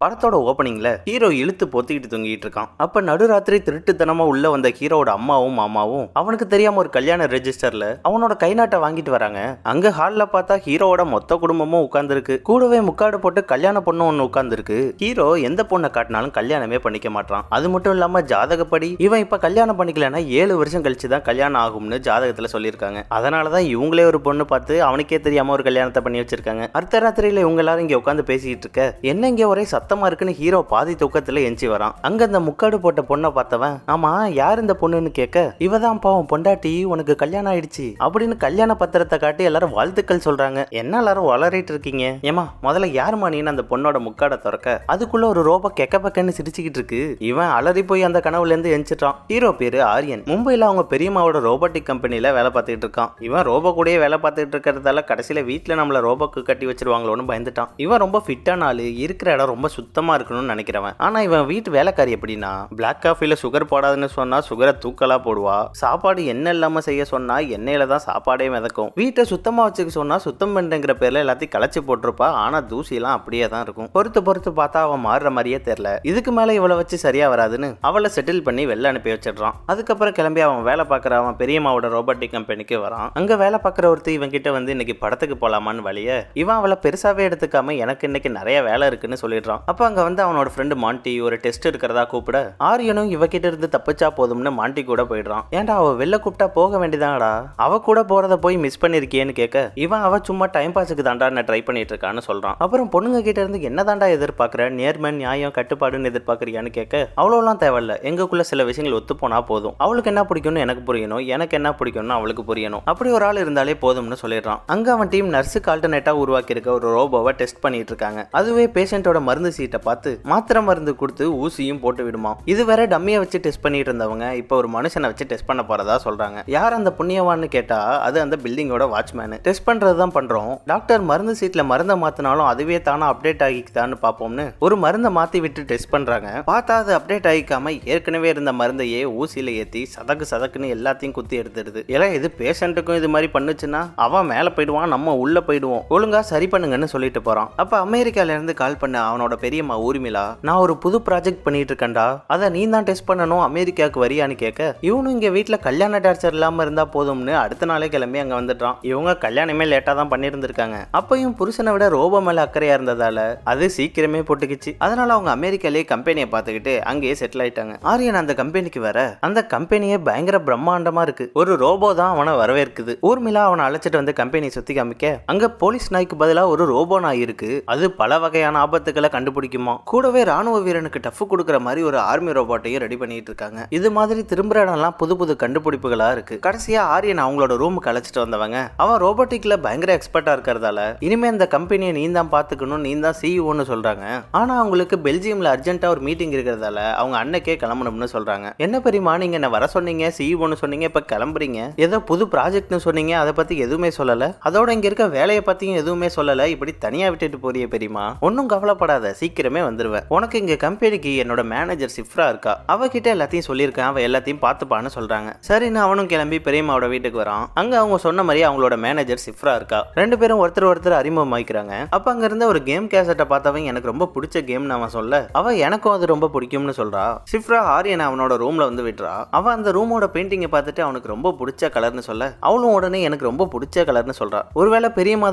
படத்தோட ஓப்பனிங்ல ஹீரோ இழுத்து பொத்திக்கிட்டு தூங்கிட்டு இருக்கான். அப்ப நடுராத்திரி திருட்டுத்தனமா உள்ள வந்த ஹீரோட அம்மாவும் மாமாவும் அவனுக்கு தெரியாம ஒரு கல்யாண ரெஜிஸ்டர்ல அவனோட கைநாட்டை வாங்கிட்டு வராங்க. அங்க ஹால்ல பார்த்தா ஹீரோவோட மொத்த குடும்பமும் உட்கார்ந்துருக்கு. கூடவே முக்காடு போட்டு கல்யாண பொண்ணு ஒண்ணு உட்கார்ந்துருக்கு. ஹீரோ எந்த பொண்ணை காட்டினாலும் கல்யாணமே பண்ணிக்க மாட்டான். அது மட்டும் இல்லாம ஜாதகப்படி இவன் இப்ப கல்யாணம் பண்ணிக்கலன்னா 7 வருஷம் கழிச்சு தான் கல்யாணம் ஆகும்னு ஜாதகத்துல சொல்லியிருக்காங்க. அதனாலதான் இவங்களே ஒரு பொண்ணு பார்த்து அவனுக்கே தெரியாம ஒரு கல்யாணத்தை பண்ணி வச்சிருக்காங்க. அர்த்தராத்திரியில இவங்க எல்லாரும் இங்க உட்காந்து பேசிட்டு இருக்க என்ன இங்க ஒரே சத்தமா இருக்குன்னு ஹீரோ பாதி தூக்கத்துல எஞ்சி வரான். அங்க அந்த முக்காடு போட்ட பொண்ணை பார்த்தவன், ஆமா யார் இந்த பொண்ணுன்னு கேட்க, இவதான் பாவம் பொண்டாட்டி, உனக்கு கல்யாணம் ஆயிடுச்சு அப்படின்னு கல்யாண பத்திரத்தை காட்டி எல்லாரும் வாழ்த்துக்கள் சொல்றாங்க. என்ன எல்லாரும் வளரிட்டு இருக்கீங்க? ஏமா முதல்ல யாருமா நீன்னு அந்த பொண்ணோட முக்காடை திறக்க அதுக்குள்ள ஒரு ரோபோ கெக்க பக்கன்னு சிரிச்சுக்கிட்டு இருக்கு. இவன் அலறி போய் அந்த கனவுல இருந்து எஞ்சிட்டான். ஹீரோ பேரு ஆரியன். மும்பைல அவங்க பெரியம்மாவோட ரோபோட்டிக் கம்பெனில வேலை பார்த்துட்டு இருக்கான். இவன் ரோபோ கூடயே வேலை பார்த்துட்டு இருக்கிறதால கடைசியில வீட்டுல நம்மள ரோபோக்கு கட்டி வச்சிருவாங்களோன்னு பயந்துட்டான். இவன் ரொம்ப ஃபிட்டான ஆளு, இருக்கிற இடம் ரொம்ப சுத்தமா இருக்கணும்னு நினைக்கிறவன். ஆனா இவன் வீட்டு வேலைக்காரி எப்படின்னா, பிளாக் காஃபில சுகர் போடாதுன்னு சொன்னா சுகரை தூக்கலா போடுவா. சாப்பாடு எண்ணெய் இல்லாம செய்ய சொன்னா எண்ணெயில தான் சாப்பாடே மிதக்கும். வீட்டை சுத்தமா வச்சுக்க சொன்னா சுத்தம் பண்ணுங்கிற பேர்ல எல்லாத்தையும் களைச்சு போட்டிருப்பா. ஆனா தூசி எல்லாம் அப்படியே தான் இருக்கும். பொறுத்து பார்த்தா அவன் மாறுற மாதிரியே தெரியல. இதுக்கு மேல இவளை வச்சு சரியா வராதுன்னு அவளை செட்டில் பண்ணி வெளில அனுப்பி வச்சிடறான். அதுக்கப்புறம் கிளம்பி அவன் வேலை பார்க்குற அவன் பெரியம்மாவோட ரோபோட்டிக் கம்பெனிக்கு வரான். அங்க வேலை பார்க்குற ஒருத்தர் இவன் கிட்ட வந்து இன்னைக்கு படத்துக்கு போலாமான்னு வழிய இவன் அவளை பெருசாவே எடுத்துக்காம எனக்கு இன்னைக்கு நிறைய வேலை இருக்குன்னு சொல்லிடுறான். அப்ப அங்க வந்து அவனோட ஃப்ரெண்டு மாண்டி ஒரு டெஸ்ட் இருக்கிறதா கூப்பிட ஆரியனும் இவகிட்ட இருந்து தப்பிச்சா போதும்னு மாண்டி கூட போயிடுறான். ஏன்டா அவ வெளில கூப்பிட்டா போக வேண்டியதாடா, அவ கூட போறத போய் மிஸ் பண்ணிருக்கியேன்னு கேட்க இவன் அவ சும்மா டைம் பாஸுக்கு தாண்டா நான் ட்ரை பண்ணிட்டு இருக்கான்னு சொல்றான். அப்புறம் பொண்ணுங்க கிட்ட இருந்து என்னதாண்டா எதிர்பார்க்கற, நேர்மை நியாயம் கட்டுப்பாடுன்னு எதிர்பார்க்கறியான்னு கேட்க அவ்வளோலாம் தேவையில்ல, எங்களுக்குள்ள சில விஷயங்கள் ஒத்து போனா போதும். அவளுக்கு என்ன பிடிக்கும்னு எனக்கு புரியணும், எனக்கு என்ன பிடிக்கும்னு அவளுக்கு புரியணும், அப்படி ஒரு ஆள் இருந்தாலே போதும்னு சொல்லிடுறான். அங்க அவன் டீம் நர்ஸுக்கு ஆல்டர்னேட்டா உருவாக்கி இருக்க ஒரு ரோபோவை டெஸ்ட் பண்ணிட்டு இருக்காங்க. அதுவே பேஷண்டோட மருந்து சீட்டை பார்த்து மாத்திரை மருந்து கொடுத்து ஊசியும் போட்டு விடுமா. இது வேற டம்மியை வச்சு டெஸ்ட் பண்ணிட்டு இருந்தவங்க இப்ப ஒரு மனுஷனை வச்சு டெஸ்ட் பண்ண போறதா சொல்றாங்க. யார் அந்த புண்ணியவான்னு கேட்டா அது அந்த பில்டிங்கோட வாட்ச்மேன். டெஸ்ட் பண்றதுதான் பண்றோம், டாக்டர் மருந்து சீட்ல மருந்தை மாத்தினாலும் அதுவே தானா அப்டேட் ஆகிக்குதான்னு பாப்போம்னு ஒரு மருந்தை மாத்தி விட்டு டெஸ்ட் பண்றாங்க. பார்த்தா அது அப்டேட் ஆகிக்காம ஏற்கனவே இருந்த மருந்தையே ஊசியில ஏத்தி சதக்குன்னு எல்லாத்தையும் குத்தி எடுத்துடுது. எல்லாம் இது பேஷண்ட்டுக்கும் இது மாதிரி பண்ணுச்சுன்னா அவன் மேல போயிடுவான், நம்ம உள்ள போயிடுவோம், ஒழுங்கா சரி பண்ணுங்கன்னு சொல்லிட்டு போறான். அப்ப அமெரிக்கால இருந்து கால் பண்ண அவனோட பெரியம்மா ஊர்மிளா, நான் ஒரு புது ப்ராஜெக்ட் பண்ணிட்டு இருக்கேன்டா, அதை நீ தான் டெஸ்ட் பண்ணணும், அமெரிக்காவுக்கு வரியான்னு கேட்க இவனும் இங்க வீட்டுல கல்யாண டார்ச்சர் இல்லாம இருந்தா போதும்னு அடுத்த நாளே கிளம்பி அங்க வந்துட்டான். இவங்க கல்யாணமே லேட்டா தான் பண்ணிருந்திருக்காங்க. அப்பயும் புருஷனை விட ரோபோ மேல அக்கறையா இருந்ததால அது சீக்கிரமே போட்டுக்கிச்சு. அதனால அவங்க அமெரிக்காலேயே கம்பெனியை பார்த்துக்கிட்டு அங்கேயே செட்டில் ஆயிட்டாங்க. ஆரியன் அந்த கம்பெனிக்கு வர அந்த கம்பெனியே பயங்கர பிரம்மாண்டமா இருக்கு. ஒரு ரோபோ தான் அவனை வரவேற்குது. ஊர்மிளா அவனை அழைச்சிட்டு வந்து கம்பெனியை சுத்தி காமிக்க அங்க போலீஸ் நாய்க்கு பதிலா ஒரு ரோபோ நாய் இருக்கு. அது பல வகையான ஆபத்துக்களை கண்டுபிடிக்குமா. கூடவே ராணுவ வீரனுக்கு டஃப் கொடுக்குற மாதிரி ஒரு ஆர்மி ரோபோட்டையும் ரெடி பண்ணிட்டு இருக்காங்க. இது மாதிரி திரும்புற இடம்லாம் புது புது கண்டுபிடிப்புகளா இருக்கு. கடைசியா ஆரியன் அவங்களோட ரூமுக்கு அழைச்சிட்டு வந்தவங்க அவன் ரோபோட்டிக்ல பயங்கர எக்ஸ்பர்ட்டா இருக்கிறதால இனிமே இந்த கம்பெனியை நீ தான் பாத்துக்கணும், நீ தான் சிஇஓன்னு சொல்றாங்க. ஆனா அவங்களுக்கு பெல்ஜியம்ல அர்ஜென்ட்டா ஒரு மீட்டிங் இருக்கிறதால அவங்க அன்னைக்கே கிளம்பணும்னு சொல்றாங்க. என்ன பெரியமா நீங்க என்ன வர சொன்னீங்க, சிஇஓன்னு சொன்னீங்க, இப்ப கிளம்புறீங்க, ஏதோ புது ப்ராஜெக்ட்னு சொன்னீங்க, அதை பத்தி எதுவுமே சொல்லல, அதோட இங்க இருக்க வேலையை பத்தியும் எதுவுமே சொல்லல, இப்படி தனியா விட்டுட்டு போறிய பெரியமா, ஒன்னும் கவலைப்படாத, சீக்கிரமே வந்துருவேன், உனக்கு இங்க கம்பெனிக்கு என்னோட மேனேஜர் சிஃப்ரா இருக்கா, அவகிட்ட எல்லாத்தையும் சொல்லியிருக்கேன், அவ எல்லாத்தையும் பார்த்துப்பான்னு சொல்றாங்க. சரின்னு அவனும் கிளம்பி பெரியம்மாவோட வீட்டுக்கு வரான். அங்க அவங்க சொன்ன மாதிரி அவங்களோட மேனேஜர் சிஃப்ரா இருக்கா. ரெண்டு பேரும் ஒருத்தர் அறிமுகமாயிக்கிறாங்க. அப்ப அங்க இருந்த ஒரு கேம் கேசட்டை பார்த்தவன் எனக்கு ரொம்ப பிடிச்ச கேம்னு அவன் சொல்ல அவ எனக்கும் அது ரொம்ப பிடிக்கும்னு சொல்றா. சிஃப்ரா ஆரியன் அவனோட ரூம்ல வந்து விடுறா. அவன் அந்த ரூமோட பெயிண்டிங்கை பார்த்துட்டு அவனுக்கு ரொம்ப பிடிச்ச கலர்னு சொல்ல அவளும் உடனே எனக்கு ரொம்ப பிடிச்ச கலர்னு சொல்றா. ஒருவேளை பெரியம்மா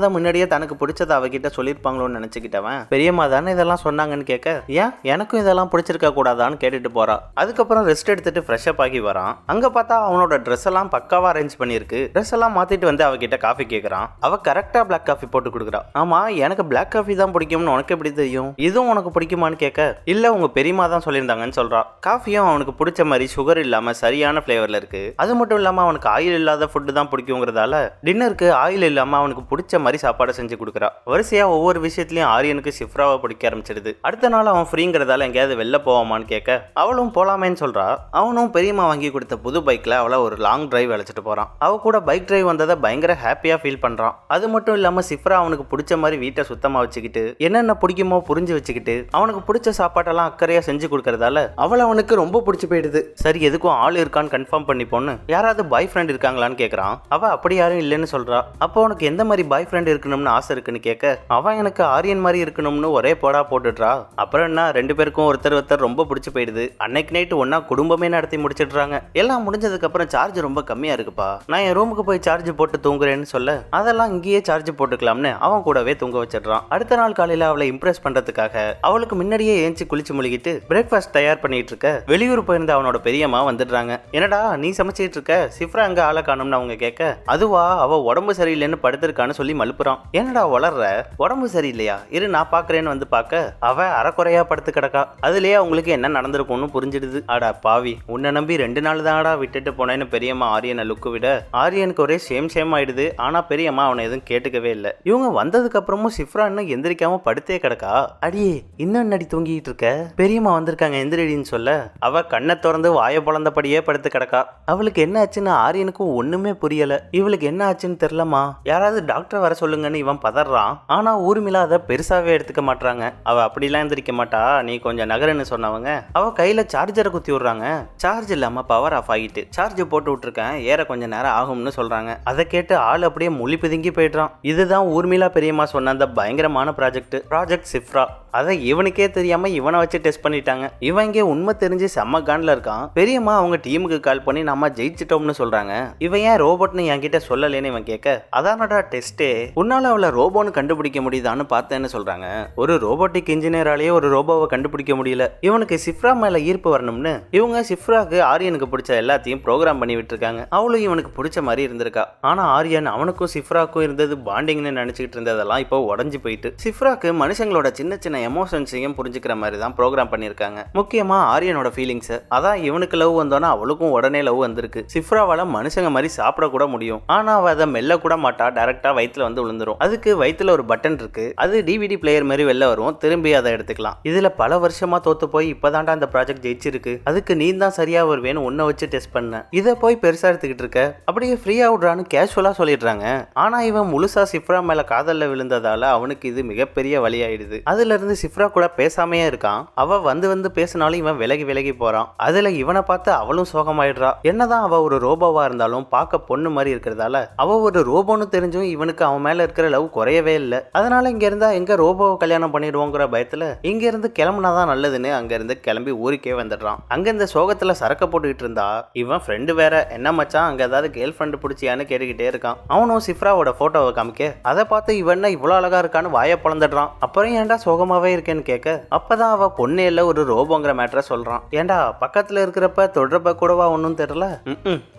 தான் முன்னாடியே தனக்கு பிடிச்சதை அவகிட்ட சொல்லிருப்பாங்களோன்னு நினைச்சுக்கிட்டவன் பெரியம்மா தானே இதெல்லாம் சொன்னாங்கன்னு கேட்க ஏன் எனக்கும் இதெல்லாம் பிடிச்சிருக்க கூடாதான்னு கேட்டுட்டு போறா. அதுக்கப்புறம் ரெஸ்ட் எடுத்துட்டு ஃப்ரெஷ் அப் ஆகி வரான். அங்க பார்த்தா அவனோட ட்ரெஸ் எல்லாம் பக்காவா அரேஞ்ச் பண்ணிருக்கு. ட்ரெஸ் எல்லாம் மாத்திட்டு வந்து அவகிட்ட காஃபி கேட்கறான். அவ கரெக்டா பிளாக் காஃபி போட்டு கொடுக்குறா. ஆமா எனக்கு பிளாக் காஃபி தான் பிடிக்கும்னு உனக்கு எப்படி தெரியும், இதுவும் உனக்கு பிடிக்குமான்னு கேட்க இல்ல உங்க பெரியமா தான் சொல்லியிருந்தாங்கன்னு சொல்றா. காஃபியும் அவனுக்கு பிடிச்ச மாதிரி சுகர் இல்லாம சரியான பிளேவர்ல இருக்கு. அது மட்டும் இல்லாம அவனுக்கு ஆயில் இல்லாத ஃபுட்டு தான் பிடிக்குங்கிறதால டின்னருக்கு ஆயில் இல்லாம அவனுக்கு பிடிச்ச மாதிரி சாப்பாடு செஞ்சு கொடுக்குறா. வரிசையா ஒவ்வொரு விஷயத்திலயும் ஆரியனுக்கு சிஃப்ராவை பிடிக்க ஆரம்பிச்சிடுது. அடுத்த நாள் அவன் ஃப்ரீங்கிறதால எங்கேயாவது வெளில போவாமான்னு கேட்க அவளும் போலாமேன்னு சொல்றா. அவனும் பெரியம்மா வாங்கி கொடுத்த புது பைக்ல அவளை ஒரு லாங் டிரைவ் அழைச்சிட்டு போறான். அவ கூட பைக் டிரைவ் வந்ததை பயங்கர ஹாப்பியா ஃபீல் பண்றான். அது மட்டும் இல்லாம சிஃப்ரா அவனுக்கு பிடிச்ச மாதிரி வீட்டை சுத்தமா வச்சுக்கிட்டு என்னென்ன பிடிக்குமோ புரிஞ்சு வச்சுக்கிட்டு அவனுக்கு பிடிச்ச சாப்பாட்டெல்லாம் அக்கறையா செஞ்சு கொடுக்கறதால அவளை அவனுக்கு ரொம்ப பிடிச்சு போயிடுது. சரி எதுக்கும் ஆள் இருக்கான்னு கன்ஃபார்ம் பண்ணி போன்னு யாராவது பாய் ஃப்ரெண்ட் இருக்காங்களான்னு கேட்கறான். அவ அப்படி யாரும் இல்லைன்னு சொல்றா. அப்போ உனக்கு எந்த மாதிரி பாய் ஃப்ரெண்ட் இருக்கணும்னு ஆசை இருக்குன்னு கேட்க அவன் எனக்கு ஆரியன் மாதிரி இருக்கணும்னு ஒரே போடா போட்டுடுறா. அப்புறம் என்ன, ரெண்டு பேருக்கும் ஒருத்தர் ஒருத்தர் ரொம்ப பிடிச்சி போயிடுது. அன்னைக்கு நைட்டு ஒன்னா குடும்பமே நடத்தி முடிச்சிடுறாங்க. எல்லாம் முடிஞ்சதுக்கு அப்புறம் சார்ஜ் ரொம்ப கம்மியா இருக்குப்பா, நான் என் ரூமுக்கு போய் சார்ஜ் போட்டு தூங்குறேன்னு சொல்ல, அதெல்லாம் இங்கேயே சார்ஜ் போட்டுக்கலாம்னு அவன் கூடவே தூங்க வச்சிடறான். அடுத்த நாள் காலையில அவளை இம்ப்ரெஸ் பண்றதுக்காக அவளுக்கு முன்னாடியே ஏஞ்சி குளிச்சு முழுகிட்டு பிரேக்ஃபாஸ்ட் தயார் பண்ணிட்டு இருக்க வெளியூர் போயிருந்த அவனோட பெரியம்மா வந்துடுறாங்க. என்னடா நீ சமைச்சிட்டு இருக்க, சிஃப்ரா அங்க ஆளை காணும்னு அவங்க கேட்க, அதுவா அவ உடம்பு சரியில்லைன்னு படுத்திருக்கான்னு சொல்லி மலுப்புறான். என்னடா வளர்ற, உடம்பு சரியில்லையா, இரு நான் பாக்குறேன்னு வந்து பார்க்க அவ அறக்குறையா படுத்து கிடக்கா. அதுலயே அவங்களுக்கு என்ன நடந்திருக்கும்னு புரிஞ்சிடுது. ஆடா பாவி, உன்னை நம்பி 2 நாள் தான்டா விட்டுட்டு போனேன்னு பெரியம்மா ஆரியனை லுக்கு விட ஆரியனுக்கு ஒரே சேம் ஆயிடுது. ஆனா பெரியம்மா அவனை எதுவும் கேட்டுக்கவே இல்லை. இவங்க வந்ததுக்கு அப்புறமும் சிஃப்ரா இன்னும் எந்திரிக்காம படுத்தே கிடக்கா. அடியே இன்னும் நடி தூங்கிட்டு இருக்க, பெரியம்மா வந்திருக்காங்க எந்திரடின்னு சொல்ல அவ கண்ணை திறந்து வாய பொழந்தபடியே படுத்து கிடக்கா. அவளுக்கு என்ன ஆச்சுன்னு ஆரியனுக்கும் ஒண்ணுமே புரியல. இவளுக்கு என்ன ஆச்சுன்னு தெரியலமா, யாராவது டாக்டர் வர சொல்லுங்கன்னு இவன் பதறான். ஆனா ஊர்மிளா அதை பெருசாவே எடுத்துக்க மாட்டாங்க. அவ அப்படிலாம் எந்திரிக்க மாட்டா, நீ கொஞ்சம் நகருன்னு சொன்னவங்க அவ கையில சார்ஜரை குத்தி விடுறாங்க. சார்ஜ் இல்லாம பவர் ஆஃப் ஆகிட்டு சார்ஜ் போட்டு விட்டுருக்கேன், ஏற கொஞ்சம் நேரம் ஆகும்னு சொல்றாங்க. அதை கேட்டு ஆள் அப்படியே மொழி பிதுங்கி போயிடுறான். இதுதான் ஊர்மிளா பெரியம்மா சொன்ன அந்த பயங்கரமான ப்ராஜெக்ட் சிஃப்ரா. அதை இவனுக்கே தெரியாம இவனை வச்சு டெஸ்ட் பண்ணிட்டாங்க. இவன் இங்கே உண்மை தெரிஞ்சு செம்ம கான்ல இருக்கான். பெரியம்மா அவங்க டீமுக்கு கால் பண்ணி நம்ம ஜெயிச்சிட்டோம்னு சொல்றாங்க. இவன் ஏன் ரோபோட்னு என்கிட்ட சொல்லலேன்னு இவன் கேட்க, அதானடா டெஸ்டே, உன்னால அவளை ரோபோன்னு கண்டுபிடிக்க முடியுதான்னு பார்த்தேன்னு சொல்றாங்க. ஒரு ரோபோட்டிக் இன்ஜினியராலேயே ஒரு ரோபோவை கண்டுபிடிக்க முடியல. இவனுக்கு சிஃப்ரா மேல ஈர்ப்பு வரணும்னு இவங்க சிஃப்ராக்கு ஆரியனுக்கு பிடிச்ச எல்லாத்தையும் ப்ரோக்ராம் பண்ணி விட்டுருக்காங்க. அவளும் இவனுக்கு பிடிச்ச மாதிரி இருந்திருக்கா. ஆனா ஆரியன் அவனுக்கும் சிஃப்ராக்கும் இருந்தது பாண்டிங்னு நினைச்சிட்டு இருந்ததெல்லாம் இப்போ உடஞ்சு போயிட்டு சிஃப்ராக்கு மனுஷங்களோட சின்ன சின்ன எமோஷன்ஸையும் புரிஞ்சுக்கிற மாதிரி தான் ப்ரோக்ராம் பண்ணிருக்காங்க. முக்கியமா ஆரியனோட ஃபீலிங்ஸ். அதான் இவனுக்கு லவ் வந்தோன்னா அவளுக்கும் உடனே லவ் வந்திருக்கு. சிஃப்ராவால மனுஷங்க மாதிரி சாப்பிட கூட முடியும். ஆனா அவ அதை மெல்ல கூட மாட்டா, டைரக்டா வயிற்றுல வந்து விழுந்துரும். அதுக்கு வயிற்றுல ஒரு பட்டன் இருக்கு, அது டிவிடி பிளேயர் மாதிரி வெளில வரும், திரும்பி அதை எடுத்துக்கலாம். இதுல பல வருஷமா தோத்து போய் இப்பதான்டா அந்த ப்ராஜெக்ட் ஜெயிச்சிருக்கு, அதுக்கு நீ தான் சரியா வருவேன்னு உன்னை வச்சு டெஸ்ட் பண்ண, இதை போய் பெருசா எடுத்துக்கிட்டு இருக்க, அப்படியே ஃப்ரீயா விடுறான்னு கேஷுவலா சொல்லிடுறாங்க. ஆனா இவன் முழுசா சிஃப்ரா மேல காதல்ல விழுந்ததால அவனுக்கு இது மிகப்பெரிய வழியாயிடுது. அதுல இருந்து சிஃப்ரா கூட பேசாமையே இருக்கான். அவ வந்து பேசினாலும் இவன் விலகி போறான். அதுல இவனை பார்த்து அவளும் சோகமாயிடுறா. என்னதான் அவ ஒரு ரோபோவா இருந்தாலும் பார்க்க பொண்ணு மாதிரி இருக்கிறதால அவ ஒரு ரோபோன்னு தெரிஞ்சும் இவனுக்கு அவன் மேல இருக்கிற லவ் குறையவே இல்லை. அதனால இங்க இருந்தா எங்க ரோபோவை கல்யாணம் பண்ணிடுவோங்கிற பயத்துல இங்க இருந்து கிளம்புனாதான் நல்லதுன்னு அங்க இருந்து கிளம்பி ஊருக்கே வந்துடுறான். அங்க இந்த சோகத்துல சரக்க போட்டுக்கிட்டு இருந்தா இவன் ஃப்ரெண்டு வேற, என்ன மச்சான் அங்க ஏதாவது கேர்ள் ஃப்ரெண்டு பிடிச்சியான்னு கேட்டுக்கிட்டே இருக்கான். அவனும் சிஃப்ராவோட போட்டோவை காமிக்க அதை பார்த்து இவன் இவ்வளவு அழகா இருக்கான்னு வாய பொழந்துடுறான். அப்புறம் ஏன்டா சோகமாவே இருக்கேன்னு கேட்க அப்பதான் அவ பொண்ணு இல்ல ஒரு ரோபோங்கிற மேட்டரை சொல்றான். ஏண்டா பக்கத்துல இருக்கிறப்ப தொடுறப்ப கூடவா ஒன்னும் தெரியல,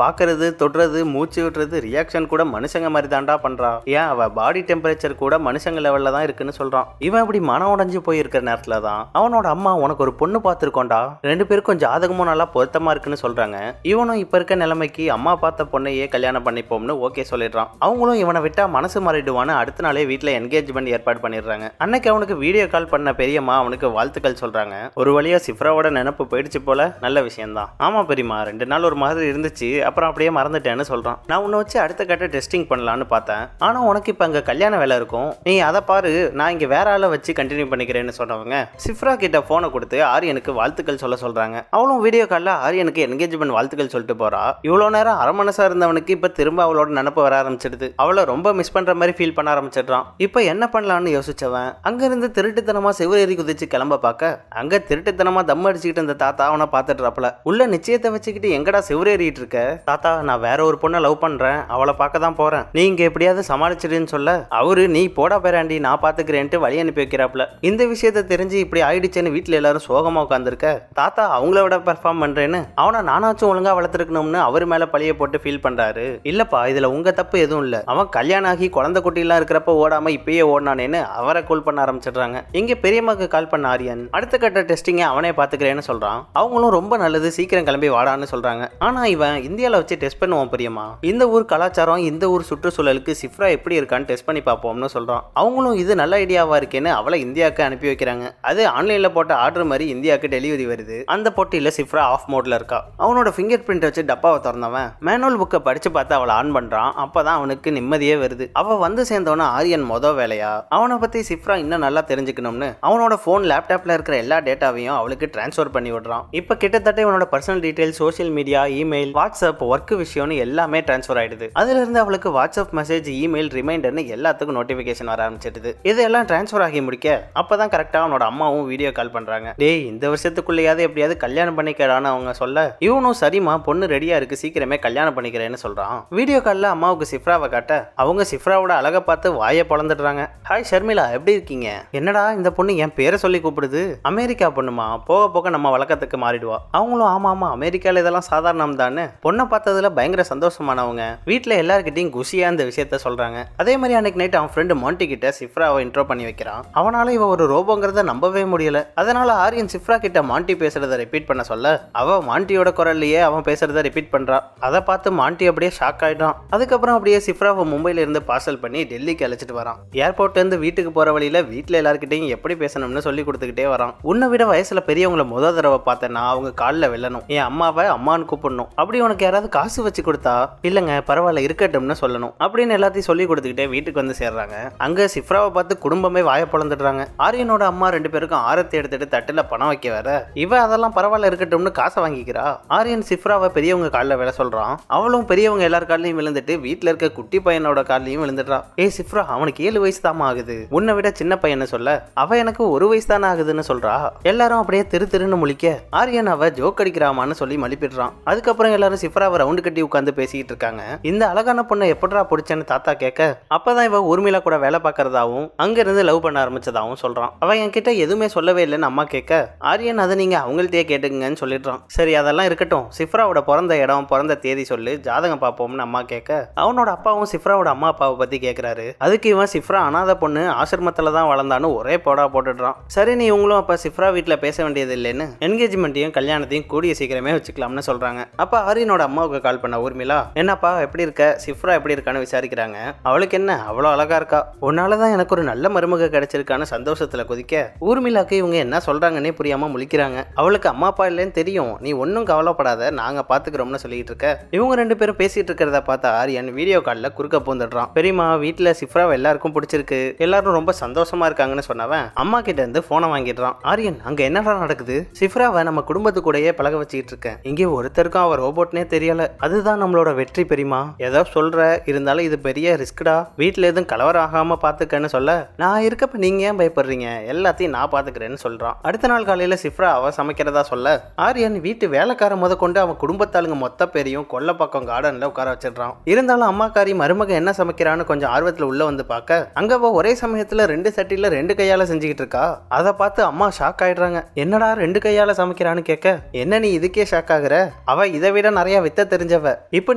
பாக்குறது தொடுறது மூச்சு விடுறது ரியாக்ஷன் கூட மனுஷங்க மாதிரி தாண்டா பண்றா, ஏன் அவ பாடி டெம்பரேச்சர் கூட மனுஷங்க லெவல்ல தான் இருக்குன்னு சொல்றான். இவன் இப்படி மனம் உடைஞ்சு போயிருக்கிற நேரத்துல தான் அவனோட அம்மா உனக்கு ஒரு பொண்ணு பார்த்திருக்கோண்டா, 2 பேருக்கும் ஜாதகமும் நல்லா பொருத்தமா இருக்குன்னு சொல்றாங்க. இவனும் இப்ப இருக்க நிலைமைக்கு அம்மா பார்த்த பொண்ணையே கல்யாணம் பண்ணிப்போம்னு ஓகே சொல்லிடுறான். அவங்களும் இவனை விட்டா மனசு மாறிடுவான்னு அடுத்த நாளே வீட்டுல என்கேஜ்மெண்ட் ஏற்பாடு பண்ணிடுறாங்க. அன்னைக்கு அவனுக்கு வீடியோ கால் பண்ண பெரியம்மா அவனுக்கு வாழ்த்துக்கள் சொல்றாங்க. ஒரு வழியா சிஃப்ராவோட நினைப்பு போயிடுச்சு போல, நல்ல விஷயம் தான். ஆமா பெரியம்மா, 2 நாள் ஒரு மாதிரி இருந்துச்சு, அப்புறம் அப்படியே மறந்துட்டேன்னு சொல்றான். நான் உன்னை வச்சு அடுத்த கட்ட டெஸ்டிங் பண்ணலான்னு பார்த்தேன், ஆனா உனக்கு இப்ப அங்க கல்யாண வேலை இருக்கும், நீ அதை பாரு, நான் இங்க வேற ஆளை வச்சு கண்டினியூ பண்ணிக்கிறேன்னு சொன்னவங்க சிஃப்ரா கிட்ட போனை கொடுத்து ஆரியனுக்கு வாழ்த்துக்கள் சொல்றாங்க. அவளும் வீடியோ கால்ல ஆரியனுக்கு என்கேஜ்மெண்ட் வாழ்த்துக்கள் சொல்லிட்டு போறா. இவ்வளவு நேரம் அரை மனசா இருந்தவனுக்கு இப்ப திரும்ப அவளோட நினப்பு வர ஆரம்பிச்சிடுது. அவளை ரொம்ப மிஸ் பண்ற மாதிரி ஃபீல் பண்ண ஆரம்பிச்சிடுறான். இப்ப என்ன பண்ணலான்னு யோசிச்சவன் அங்கிருந்து திருட்டுத்தனமா செவ்வரேறி குதிச்சு கிளம்ப பார்க்க அங்க திருட்டுத்தனமா தம் அடிச்சுக்கிட்டு இருந்த தாத்தா அவனை பார்த்துட்டுறாப்ல. உள்ள நிச்சயத்தை வச்சுக்கிட்டு எங்கடா செவ்வரேறிட்டு இருக்க, தாத்தா நான் வேற ஒரு பொண்ணை லவ் பண்றேன், அவளை பார்க்க தான் போறேன், நீ இங்க எப்படியாவது சமாளிச்சிடுன்னு சொல்ல அவரு நீ போடா பேராண்டி நான் பாத்துக்கிறேன்ட்டு வழி அனுப்பி வைக்கிறாப்ல. இந்த விஷயத்தை தெரிஞ்சு இப்படி ஆயிடுச்சுன்னு வீட்டுல எல்லாரும் சோகமா உட்காந்துருக்க தாத்தா அவங்கள விட பெர்ஃபார்ம் பண்றேன்னு அவனை நானாச்சும் ஒழுங்கா வளர்த்துருக்கணும்னு அவர் மேல பழிய போட்டு ஃபீல் பண்றாரு. இல்லப்பா இதுல உங்க தப்பு எதுவும் இல்ல, அவன் கல்யாணம் ஆகி குழந்தை குட்டிலாம் இருக்கிறப்ப ஓடாம இப்பயே ஓடினானேன்னு அவரை கூல் பண்ண ஆரம்பிச்சிடுறாங்க. இங்க பெரியம்மாக்கு கால் பண்ண ஆரியன் அடுத்த கட்ட டெஸ்டிங்க அவனே பாத்துக்கிறேன்னு சொல்றான். அவங்களும் ரொம்ப நல்லது சீக்கிரம் கிளம்பி வாடான்னு சொல்றாங்க. ஆனா இவன் இந்தியால வச்சு டெஸ்ட் பண்ணுவான் பெரியம்மா, இந்த ஊர் கலாச்சாரம் இந்த ஊர் சுற்றுச்சூழலுக்கு சிஃப்ரா எப்படி இருக்கான்னு டெஸ்ட் பண்ணி பார்ப்போம்னு சொல்றான். அவங்களும் இது நல்ல ஐடியாவா இருக்கேன்னு அவளை இந்தியாவுக்கு அனுப்பி வைக்கிறாங்க. அது ஆன்லைன்ல போட்ட ஆர்டர் மாதிரி இந்தியாவுக்கு டெலிவரி வருது. அந்த போட்டியில சிஃப்ரா ஆஃப் மோட்ல இருக்கா. அவனோட ஃபிங்கர் பிரிண்ட் வச்சு டப்பாவை திறந்தவன் மேனுவல் புக்கை படிச்சு பார்த்து அவளை ஆன் பண்றான். அப்பதான் அவனுக்கு நிம்மதியே வருது. அவ வந்து சேர்ந்தவன ஆரியன் மொதல் வேலையா அவனை பத்தி சிஃப்ரா இன்னும் நல்லா தெரிஞ்சுக்கணும்னு அவனோட போன் லேப்டாப்ல இருக்கிற எல்லா டேட்டாவையும் அவளுக்கு டிரான்ஸ்ஃபர் பண்ணி விடுறான். இப்ப கிட்டத்தட்ட இவனோட personal detail, social media, email, WhatsApp, work விஷயம்னு எல்லாமே டிரான்ஸ்ஃபர் ஆயிடுது. அதுல இருந்து அவளுக்கு வாட்ஸ்அப் மெசேஜ், இமெயில், ரிமைண்டர்னு எல்லாத்துக்கும் நோட்டிபிகேஷன் வர ஆரம்பிச்சிடுது. இதெல்லாம் டிரான்ஸ்ஃபர் ஆகி முடிக்க அப்பதான் கரெக்டா அவனோட அம்மாவும் வீடியோ கால் பண்றாங்க. டேய் இந்த வருஷத்துக்குள்ளேயாவது எப்படியாவது கல்யாணம் பண்ணிக்கிறான்னு அவங்க சொல்ல, இவனும் சரிமா பொண்ணு ரெடியா இருக்கு சீக்கிரமே கல்யாணம் பண்ணிக்கிறேன்னு சொல்றான். வீடியோ கால்ல அம்மாவுக்கு சிஃப்ராவை காட்ட அவங்க சிஃப்ராவோட அழகை பார்த்து வாயை பொளந்துடுறாங்க. ஹாய் ஷர்மிளா, எப்படி இருக்கீங்க? என்னடா இந்த பொண்ணு என் பேரை சொல்லி கூப்பிடுது? அமெரிக்கா பொண்ணுமா, போக போக நம்ம வழக்கத்துக்கு மாறிடுவா. அவங்களும் ஆமா ஆமா அமெரிக்கால இதெல்லாம் சாதாரணம் தானே. பொண்ணை பார்த்ததுல பயங்கர சந்தோஷமானவங்க. வீட்டுல எல்லார்கிட்டையும் குஷியா இந்த விஷயத்த சொல்றாங்க. அதே மாதிரி அன்னைக்கு நைட் அவன் ஃப்ரெண்டு மாண்டி கிட்ட சிஃப்ராவை இன்ட்ரோ பண்ணி வைக்கிறான். அவனால இவ ஒரு ரோபோங்கிறத நம்பவே முடியல. அதனால ஆரியன் சிஃப்ரா கிட்ட மாண்டி பேசுறத ரிப்பீட் பண்ண சொல்ல, அவ மாண்டியோட குரல்லையே அவன் பேசுறத ரிப்பீட் பண்றா. அதை பார்த்து மாண்டி அப்படியே ஷாக் ஆயிட்டான். அதுக்கப்புறம் அப்படியே சிஃப்ராவை மும்பைல இருந்து பார்சல் பண்ணி டெல்லிக்கு அழைச்சிட்டு வரான். ஏர்போர்ட்ல இருந்து வீட்டுக்கு போற வழியில வீட்டுல எல்லார்கிட்டையும் எப்படி பேசணும்னு சொல்லி கொடுத்துக்கிட்டே வரான். உன்னை விட வயசுல பெரியவங்களை முத தடவை பார்த்தேன்னா அவங்க காலில் வெல்லணும், என் அம்மாவை அம்மான்னு கூப்பிடணும். அப்படி உனக்கு யாராவது காசு வச்சு கொடுத்தா இல்லங்க பரவாயில்ல இருக்கட்டும்னு சொல்லணும் அப்படின்னு எல்லாத்தையும் சொல்லி கொடுத்துக்கிட்டே வீட்டுக்கு வந்து சேர்றாங்க. அங்க சிஃப்ராவை பார்த்து குடும்பமே வாய பொளந்துடுறாங்க. ஆரியனோட அம்மா 2 பேருக்கும் ஆரத்தி எடுத்துட்டு தட்டுல பணம் வைக்க வேற, இவ அதெல்லாம் பரவாயில்ல இருக்கட்டும்னு காசை வாங்கிக்கிறா. ஆரியன் சிஃப்ராவை பெரியவங்க காலில் விழ சொல்றான். அவளும் பெரியவங்க எல்லார் காலையும் விழுந்துட்டு வீட்டுல இருக்க குட்டி பையனோட காலையும் விழுந்துடுறா. ஏய் சிஃப்ரா, அவனுக்கு 7 வயசு தாமா ஆகுது, உன்னை விட சின்ன பையன்னு சொல்ல, அவ எனக்கு 1 வயசு தானே ஆகுதுன்னு சொல்றா. எல்லாரும் அப்படியே திருன்னு முழிக்க ஆரியன் அவ ஜோக் அடிக்கிறாமான்னு சொல்லி மலிப்பிடுறான். அதுக்கப்புறம் எல்லாரும் சிஃப்ராவை ரவுண்டு கட்டி உட்காந்து பேசிக்கிட்டு இருக்காங்க. இந்த அழகான பொண்ணை எப்படா பிடிச்சேன்னு தாத்தா கேட்க, அப்பதான் இவ ஊர்மிளா கூட வேலை பார்க்கறதாவும் அங்க இருந்து லவ் பண்ண ஆரம்பிச்சதாவும் சொல்றான். அவ என்கிட்ட எதுவுமே சொல்லவே இல்லைன்னு அம்மா கேட்க, ஆரியன் அதை நீங்க அவங்கள்ட்டயே கேட்டுங்கன்னு சொல்லிடுறான். சரி அதெல்லாம் இருக்கட்டும், சிஃப்ராவோட பிறந்த இடம் பிறந்த தேதி சொல்லு, ஜாதகம் பார்ப்போம்னு அம்மா கேட்க, அவனோட அப்பாவும் சிஃப்ராவோட அம்மா அப்பாவை பத்தி கேட்கிறாரு. அதுக்கு இவன் சிஃப்ரா அனாதை பொண்ணு, ஆசிரமத்துல தான் வளர்ந்தான்னு ஒரே போடா போட்டுடுறான். சரி நீ உங்களும் அப்ப சிஃப்ரா வீட்டுல பேச வேண்டியது இல்லைன்னு என்கேஜ்மெண்ட்டையும் கல்யாணத்தையும் கூடிய சீக்கிரமே வச்சுக்கலாம்னு சொல்றாங்க. அப்ப ஆரியனோட அம்மாவுக்கு கால் பண்ண ஊர்மிளா, என்னப்பா எப்படி இருக்க, சிஃப்ரா எப்படி இருக்கான்னு விசாரிக்கிறாங்க. அவளுக்கு என்ன அவ்வளோ அழகா இருக்கா, உன்னாலதான் எனக்கு ஒரு நல்ல மருமக கிடைச்சிருக்கான்னு சந்தோஷத்துல குதிக்க, ஊர்மிளாக்கு இவங்க என்ன சொல்றாங்கன்னே புரியாம முழிக்கிறாங்க. அவளுக்கு அம்மா அப்பா இல்லைன்னு தெரியும், நீ ஒன்னும் கவலைப்படாத நாங்க பாத்துக்கிறோம்னு சொல்லிட்டு இருக்க. இவங்க 2 பேரும் பேசிட்டு இருக்கிறத பார்த்த ஆரியன் வீடியோ கால்ல குறுக்க பூந்துடுறான். பெரியமா வீட்டுல சிஃப்ராவை எல்லாருக்கும் பிடிச்சிருக்கு, எல்லாரும் ரொம்ப சந்தோஷமா இருக்காங்கன்னு சொன்னவன் அம்மா கிட்ட இருந்து போனை வாங்கிடுறான். ஆரியன் அங்க என்னடா நடக்குது? சிஃப்ராவை நம்ம குடும்பத்து கூடயே பழக வச்சுக்கிட்டு இருக்கேன், இங்கே ஒருத்தருக்கும் அவ ரோபோட்னே தெரியல, அதுதான் நம்மளோட வெற்றி. பெரியமா ஏதோ சொல்ற, இருந்தாலும் இது பெரிய ரிஸ்க்டா, வீட்டுல எதுவும் கலவரம் ஆகாம பாத்துக்கன்னு சொல்ல, நான் இருக்கப்ப நீங்க ஏன் பயப்படுறீங்க, எல்லாத்தையும் நான் பாத்துக்கிறேன்னு சொல்றான். அடுத்த நாள் காலையில சிஃப்ரா அவ சமைக்கிறதா சொல்ல, ஆரியன் வீட்டு வேலைக்கார முத கொண்டு அவன் குடும்பத்தாளுங்க மொத்த பேரையும் கொல்லப்பக்கம் கார்டன்ல உட்கார வச்சிடறான். இருந்தாலும் அம்மாக்காரி மருமக என்ன சமைக்கிறான்னு கொஞ்சம் ஆர்வத்துல உள்ள வந்து பார்க்க, அங்க அவ ஒரே சமயத்துல 2 சட்டில 2 கையால செஞ்சுக்கிட்டு இருக்கா. அதை பார்த்து அம்மா ஷாக் ஆயிடுறாங்க. என்னடா 2 கையால சமைக்கிறான்னு கேட்க, என்ன நீ இதுக்கே ஷாக் ஆகுற, அவ இதை விட நிறைய வித்த தெரிஞ்சவ, இப்ப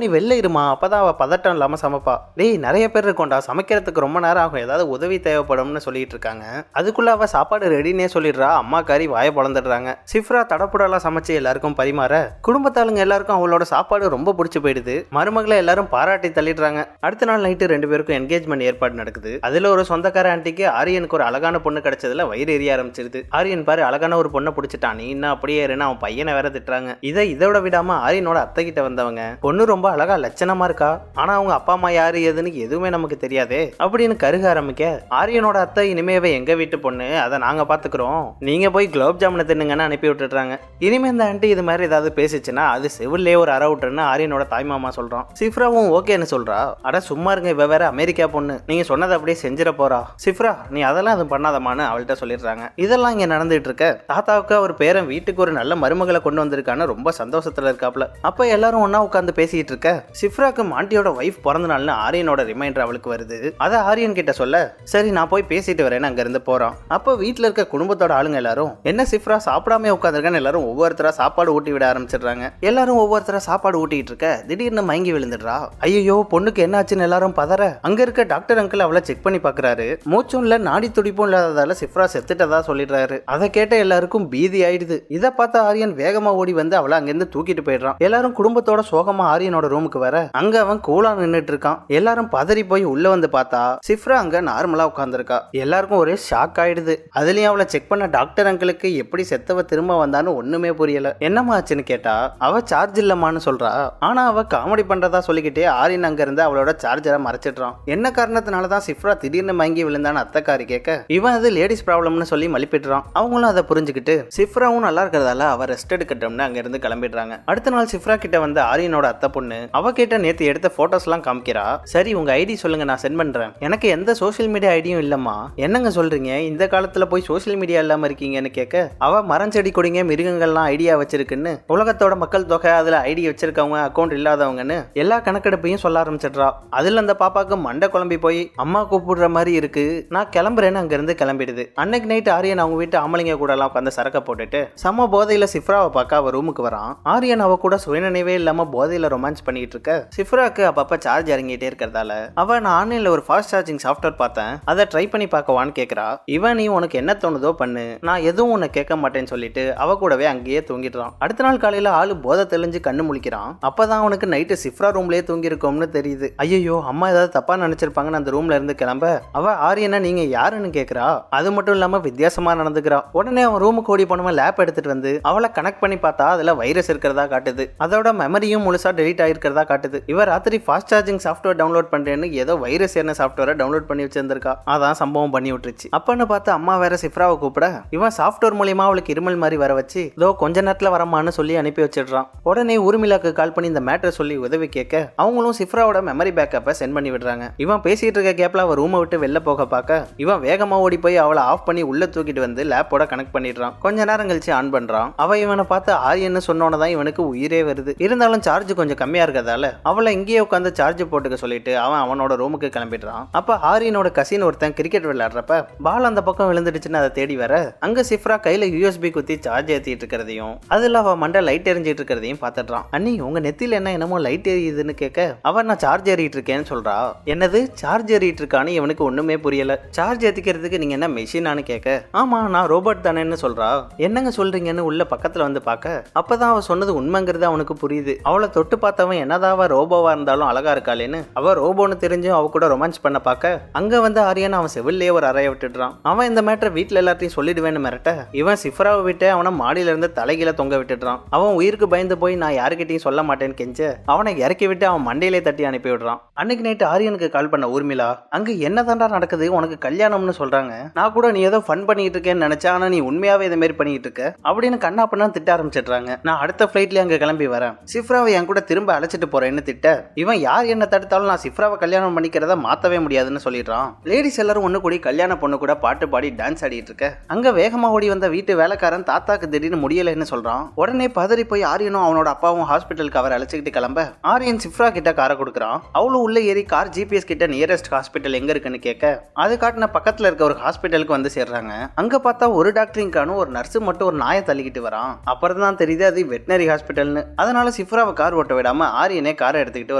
நீ வெளில இருமா, அப்பதான் அவ பதட்டம் இல்லாம சமைப்பா. டேய் நிறைய பேர் இருக்கோண்டா, சமைக்கிறதுக்கு ரொம்ப நேரம் ஆகும், ஏதாவது உதவி தேவைப்படும்னு சொல்லிட்டு இருக்காங்க. அதுக்குள்ள அவ சாப்பாடு ரெடினே சொல்லிடுறா. அம்மாக்காரி வாய பொளந்துடுறாங்க. சிஃப்ரா தடப்புடலாம் சமைச்சு எல்லாருக்கும் பரிமாற, குடும்பத்தாளுங்க எல்லாருக்கும் அவளோட சாப்பாடு ரொம்ப பிடிச்சு போயிடுது. மருமகளை எல்லாரும் பாராட்டி தள்ளிடுறாங்க. அடுத்த நாள் நைட்டு 2 பேருக்கும் என்கேஜ்மெண்ட் ஏற்பாடு நடக்குது. அதுல ஒரு சொந்தக்கார ஆண்டிக்கு ஆரியனுக்கு ஒரு அழகான பொண்ணு கிடைச்சதுல வயிறு எரிய ஆரம்பிச்சிருது. ஆரியன் பாரு அழகான ஒரு பொண்ணை பிடிச்சிட்டான், நீ இன்னும் அப்படியே இருன்னு அவன் பையனை வேற திட்டுறாங்க. இதோட விடாம ஆரியனோட அத்தை கிட்ட வந்தவங்க, பொண்ணு ரொம்ப அழகா லட்சணமா இருக்கா, ஆனா அவங்க அப்பா அம்மா யாரு எதுன்னு எதுவுமே நமக்கு தெரியாதே அப்படின்னு கருக ஆரம்பிக்க, ஆரியனோட அத்தை இனிமேவே எங்க வீட்டு பொண்ணு, அதை நாங்க பாத்துக்கிறோம், நீங்க போய் குலோப் ஜாமுனை தின்னுங்கன்னு அனுப்பி விட்டுறாங்க. இனிமே இந்த ஆண்டி இது மாதிரி ஏதாவது பேசிச்சுன்னா அது செவிலே ஒரு அற விட்டுன்னு ஆரியனோட தாய்மாமா சொல்றான். சிஃப்ராவும் ஓகேன்னு சொல்றா. அட சும்மா இருங்க, இவ வேற அமெரிக்கா பொண்ணு, நீங்க சொன்னதை அப்படியே செஞ்சிட போறா, சிஃப்ரா நீ அதெல்லாம் அது பண்ணாதமான்னு அவள்கிட்ட சொல்லிடுறாங்க. இதெல்லாம் இங்க நடந்துட்டு இருக்க தாத்தாவுக்கு அவர் பேரன் வீட்டுக்கு ஒரு நல்ல மருமகளை கொண்டு வந்திருக்கான்னு ரொம்ப சந்தோஷத்துல இருக்காப்ல. அப்ப எல்லாரும் ஒன்னா உட்காந்து பேசிட்டு இருக்க, சிஃப்ராக்கு மாண்டியோட வைஃப் பிறந்த நாள்னு ஆரியனோட ரிமைண்டர் அவளுக்கு வருது. அதை ஆரியன் கிட்ட சொல்ல, சரி நான் போய் பேசிட்டு வரேன்னு அங்க இருந்து போறான். அப்ப வீட்டுல இருக்க குடும்பத்தோட ஆளுங்க எல்லாரும், என்ன சிஃப்ரா சாப்பிடாம உட்காந்துருக்கான்னு எல்லாரும் ஒவ்வொருத்தரா சாப்பாடு ஊட்டி விட ஆரம்பிச்சிடுறாங்க. எல்லாரும் ஒவ்வொருத்தரா சாப்பாடு ஊட்டிட்டு இருக்க திடீர்னு மயங்கி விழுந்துடுறா. ஐயோ பொண்ணுக்கு என்ன ஆச்சுன்னு எல்லாரும் பதற, அங்க இருக்க டாக்டர் அங்கிள் அவளை செக் பண்ணி பாக்குறாரு. மூச்சும் இல்ல நாடி துடிப்பும் இல்லாததால சிஃப்ரா செத்துட்டதா சொல்லிடுறாரு. அதை கேட்ட எல்லாருக்கும் பீதி ஆயிடுது. இதை பார்த்த ஆரியன் வேகமா ஓடி வந்து அவளை அங்கிருந்து தூக்கிட்டு போயிடுறான். எல்லாரும் குடும்பத்தோட சோகமா ஆரியனோட ரூமுக்கு வர, அங்க அவன் கூலா நின்னுட்டு இருக்கான். எல்லாரும் பதறி போய் உள்ள வந்து பார்த்தா சிஃப்ரா அங்க நார்மலா உட்கார்ந்துருக்கா. எல்லாருக்கும் ஒரே ஷாக் ஆயிடுது. அதுலயும் அவளை செக் பண்ண டாக்டர் அங்கிளுக்கு எப்படி செத்தவ திரும்ப வந்தான்னு ஒண்ணுமே புரியல. என்னமா ஆச்சுன்னு கேட்டா அவ சார்ஜ் இல்லமான்னு சொல்றா. ஆனா அவ காமெடி பண்றதா சொல்லிக்கிட்டே ஆரியன் அங்க இருந்து அவளோட சார்ஜரை மறைச்சிடுறான். என்ன காரணத்தினாலதான் சிஃப்ரா திடீர்னு மயங்கி விழுந்தான்னு அத்தைக்காரி கேட்க, இவன் அது லேடிஸ் ப்ராப்ளம்னு சொல்லி மலிப்பிடுறான். அவங்களும் அதை புரிஞ்சுக்கிட்டு சிஃப்ராவும் நல்லா இருக்கிறதால அவ ரெஸ்ட் எடுக்கட்டும்னு அங்க இருந்து கிளம்பிடுறாங்க. அடுத்த நாள் சிஃப்ரா கிட்ட வந்து ஆரியனோட அத்தை பொண்ணு அவ கிட்ட நேத்து எடுத்த போட்டோஸ் எல்லாம் காமிக்கிறா. சரி உங்க ஐடி சொல்லுங்க நான் சென்ட் பண்றேன், எனக்கு எந்த சோசியல் மீடியா ஐடியும் இல்லம்மா. என்னங்க சொல்றீங்க, இந்த காலத்துல போய் சோசியல் மீடியா இல்லாம இருக்கீங்கன்னு கேட்க, அவ மரம் செடி கொடிங்க மிருகங்கள்லாம் ஐடியா வச்சிருக்குன்னு, உலகத்தோட மக்கள் தொகை அதுல ஐடி வச்சிருக்கவங்க அக்கௌண்ட் இல்லாதவங்கன்னு எல்லா கணக்கெடுப்பையும் சொல்ல ஆரம்பிச்சிடுறா. அதுல அந்த பாப்பாக்கு மண்டை குழம்பி போய் அம்மா கூப்பிடுற மாதிரி இருக்கு, நான் கிளம்புறேன்னு அங்க இருந்து கிளம்பிடுது. அன்னைக்கு நைட் ஆரியன் அவங்க வீட்டு ஆம்பளைங்க கூட எல்லாம் உட்காந்து சரக்க போட்டுட்டு சம போதையில சிஃப்ராவை பார்க்க அவ ரூமுக்கு வரான். ஆரியன் அவ கூட சுயநினைவே இல்லாம போதையில ரொமான்ஸ் பண்ணிட்டு இருக்க, சிஃப்ராக்கு அப்பப்ப சார்ஜ் இறங்கிட்டே இருக்கிறதால அவ நான் ஆன்லைன்ல ஒரு ஃபாஸ்ட் சார்ஜிங் சாஃப்ட்வேர் பார்த்தேன், அதை ட்ரை பண்ணி பார்க்கவான்னு கேட்கறா. இவன் நீ உனக்கு என்ன தோணுதோ பண்ணு, நான் எதுவும் உன்னை கேட்க மாட்டேன்னு சொல்லிட்டு அவ கூடவே அங்கேயே தூங்கிடுறான். அடுத்த நாள் காலையில ஆளு போதை தெளிஞ்சு கண்ணு முழிக்கிறான். அப்பதான் அவனுக்கு நைட்டு சிஃப்ரா ரூம்லயே தூங்கி இருக்கோம்னு தெரியுது. ஐயோ அம்மா ஏதாவது தப்பா நினைச்சிருப்பாங்கன்னு அந்த ரூம்ல இருந்து கிளம்ப அவ ஆரியனா நீங்க யாருன்னு கேட்கறா. அது மட்டும் இல்லாம வித்தியாசமா நடந்துக்கிறா. உடனே அவன் ரூமுக்கு ஓடி போனவன் லேப் எடுத்துட்டு வந்து அவளை கனெக்ட் பண்ணி பார்த்தா அதுல வைரஸ் இருக்கிறதா காட்டுது. அதோட மெமரியும் முழுசா டெலீட் ஆயிருக்கிறதா காட்டுது. இவ ராத்திரி ஃபாஸ்ட் சார்ஜிங் சாஃப்ட்வேர் டவுன்லோட் பண்றேன்னு ஏதோ வைரஸ் என்ன சாஃப்ட்வேரை டவுன்லோட் பண்ணி வச்சிருந்திருக்கா. அதான் சம்பவம் பண்ணி விட்டுருச்சு. அப்பன்னு பார்த்து அம்மா வேற சிஃப்ராவை கூப்பிட இவன் சாஃப்ட்வேர் மூலியமா அவளுக்கு இருமல் மாதிரி வர வச்சு இதோ கொஞ்ச நேரத்துல வரமான்னு சொல்லி அனுப்பி வச்சிடுறான். உடனே ஊர்மிளாக்கு கால் பண்ணி இந்த மேட்டர் சொல்லி உதவி கேட்க அவங்களும் சிஃப்ராவோட மெமரி பேக்கப்பை சென்ட் பண்ணி விடுறாங்க. இவன் பேசிட்டு இருக்க கேப்ல அவ ரூமை விட்டு வெளில போக பார்க்க இவன் வேகமா ஓடி போய் அவளை ஆஃப் பண்ணி உள்ள தூக்கிட்டு வந்து லேப்போட கனெக்ட் பண்ணிடுறான். கொஞ்ச நேரம் கழிச்சு ஆன் பண்றான். அவ இவனை பார்த்து ஆரியன்னு சொன்னோன்னதான் இவனுக்கு உயிரே வருது. இருந்தாலும் சார்ஜ் கொஞ்சம் கம்மியா இருக்கிறதால அவளை இங்கேயே உட்காந்து சார்ஜ் போட்டுக்க சொல்லிட்டு அவன் அவனோட ரூமுக்கு கிளம்பிடுறான். அப்ப ஆரியனோட கசின் ஒருத்தன் கிரிக்கெட் விளையாடுறப்ப பால் அந்த பக்கம் விழுந்துடுச்சுன்னு அதை தேடி வர அங்க சிஃப்ரா கையில யூஎஸ்பி குத்தி சார்ஜ் ஏத்திட்டு இருக்கிறதையும் அதுல அவ மண்டை லைட் எரிஞ்சிட்டு இருக்கிறதையும் பார்த்துடுறான். அண்ணி உங்க நெத்தில என்ன என்னமோ லைட் எரியுதுன்னு கேட்க அவன் நான் சார்ஜ் ஏறிட்டு இருக்கேன்னு சொல்றா. என்னது சார்ஜ் ஏறிட்டு இருக்கான்னு இவனுக்கு ஒண்ணுமே புரியல. சார்ஜ் ஏத்திக்கிறதுக்கு நீங்க என்ன மெஷினான்னு கேட்க ஆமா நான் ரோபோட் தானேன்னு சொல்றா. என்னங்க சொல்றீங்கன்னு உள்ள பக்கத்துல வந்து பார்க்க அப்பதான் அவ சொன்னது உண்மைங்கிறது அவனுக்கு புரியுது. அவளை தொட்டு பார்த்தவன் என்னதான் அவ ரோபோவா இருந்தாலும் அழகா இருக்காளேன்னு அவ ரோபோன்னு தெரிஞ்சும் அவ கூட ரொமான்ஸ் பண்ண பார்க்க அங்க வந்து ஆரியன் அவன் செவிலே ஒரு அறைய விட்டுடுறான். அவன் இந்த மேட்டர் வீட்டுல எல்லாத்தையும் சொல்லிடுவேன்னு மிரட்ட இவன் சிஃப்ராவை விட்டு அவனை மாடியில இருந்து தலைகீழ தொங்க விட்டுடுறான். அவன் உயிருக்கு பயந்து போய் நான் யாருக்கிட்டையும் சொல்ல மாட்டேன்னு கெஞ்ச அவனை இறக்கி விட்டு அவன் மண்டையிலே தட்டி அனுப்பி விடுறான். அன்னைக்கு நைட்டு ஆரியனுக்கு கால் பண்ண ஊர்மிளா அங்க என்னதான்டா நடக்குது, உனக்கு கல்யாணம்னு சொல்றாங்க, நான் கூட நீ ஏதோ ஃபன் பண்ணிட்டு இருக்கேன்னு நினைச்சா ஆனா நீ உண்மையாவே இதை மாதிரி பண்ணிட்டு இருக்க அப்படின்னு கண்ணா பண்ணா திட்ட ஆரம்பிச்சிடுறாங்க. நான் அடுத்த ஃபிளைட்ல அங்க கிளம்பி வரேன், சிஃப்ராவை என் கூட திரும்ப அழைச்சிட்டு போறேன்னு திட்ட இவன் யார் என்ன தடுத்தாலும் நான் சிஃப்ராவை கல்யாணம் பண்ணிக்கிறத மாத்தவே முடியாதுன்னு சொல்லிடுறான். லேடிஸ் எல்லாரும் ஒண்ணு கூடி கல்யாண பொண்ணு கூட பாட்டு பாடி டான்ஸ் ஆடிட்டு இருக்க அங்க வேகமா ஓடி வந்த வீட்டு வேலைக்காரன் தாத்தாக்கு திடீர்னு முடியலன்னு சொல்றான். உடனே பதறி போய் ஆரியனும் அவனோட அப்பாவும் ஹாஸ்பிட்டலுக்கு அவர் அழைச்சிக்கிட்டு கிளம்ப ஆரியன் சிஃப்ரா கிட்ட காரை கொடுக்குறான். அவளும் உள்ள ஏறி கார் ஜிபிஎஸ் கிட்ட நியரஸ்ட் ஹாஸ்பிட்டல் எங்க இருக்குன்னு கேட்க அது காட்டின பக்கத்துல இருக்க ஒரு ஹாஸ்பிட்டலுக்கு வந்து சேர்றாங்க. அங்க பார்த்தா ஒரு டாக்டரிங்கானும் ஒரு நர்ஸ் மட்டும் ஒரு நாயை தள்ளிக்கிட்டு வரான். அப்புறம் தான் தெரியுது அது வெட்டினரி ஹாஸ்பிட்டல்னு. அதனால சிஃப்ராவை கார் ஓட்ட விடாம ஆரியனே காரை எடுத்துக்கிட்டு